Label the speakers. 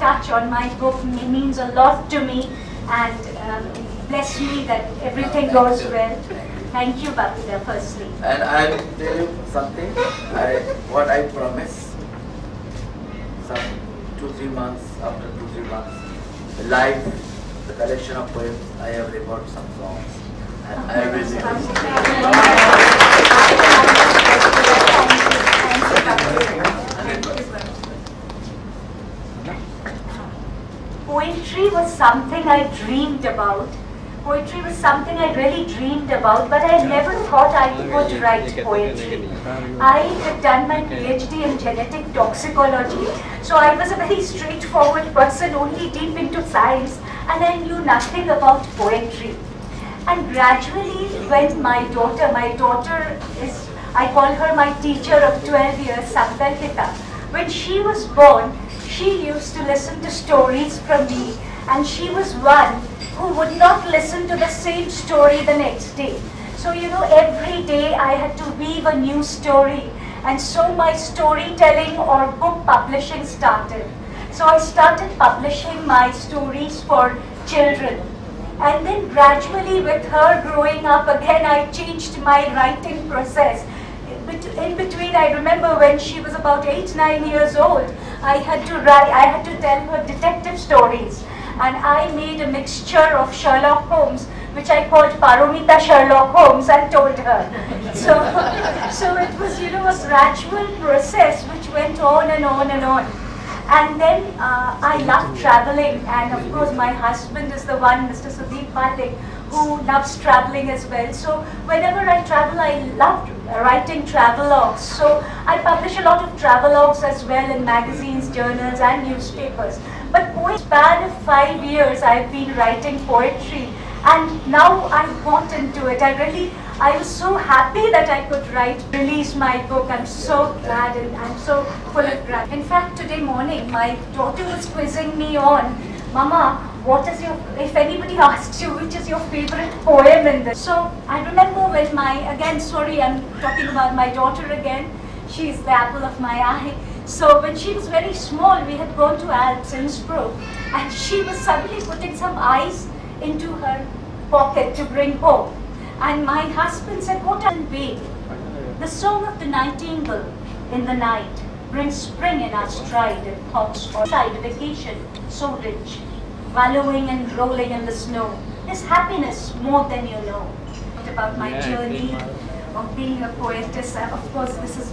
Speaker 1: touch on my book means a lot to me, and bless me that everything goes well. Thank you, Paramita, firstly.
Speaker 2: And I'll tell you something, what I promise, some 2-3 months, after 2-3 months, live, the collection of poems, I have recorded some songs, and I will
Speaker 1: Poetry was something I dreamed about. Poetry was something I really dreamed about, but I never thought I could write poetry. I had done my PhD in genetic toxicology, so I was a very straightforward person, only deep into science, and I knew nothing about poetry. And gradually, when my daughter is, I call her my teacher of 12 years, Paramita. When she was born, she used to listen to stories from me, and she was one who would not listen to the same story the next day. So, you know, every day I had to weave a new story, and so my storytelling or book publishing started. So I started publishing my stories for children. And then gradually, with her growing up again, I changed my writing process. In between, I remember when she was about 8-9 years old, I had to tell her detective stories. And I made a mixture of Sherlock Holmes, which I called Paramita Sherlock Holmes, and told her. So it was, you know, a gradual process which went on and on and on. And then I love traveling, and of course my husband is the one, Mr. Mullick, who loves traveling as well. So whenever I travel, I love writing travelogues. So I publish a lot of travelogues as well in magazines, journals, and newspapers. But for a span of 5 years, I've been writing poetry, and now I've got into it. I was so happy that I could release my book. I'm so glad, and I'm so full of gratitude. In fact, today morning, my daughter was quizzing me on, Mama, what is if anybody asks you, which is your favorite poem in this? So I remember when again, sorry, I'm talking about my daughter again. She's the apple of my eye. So when she was very small, we had gone to Alps, Innsbruck, and she was suddenly putting some ice into her pocket to bring home. And my husband said, what a way. The song of the nightingale in the night brings spring in our stride and thoughts or side vacation so rich, wallowing and rolling in the snow. Is happiness more than you know. About my journey of being a poetess, of course this is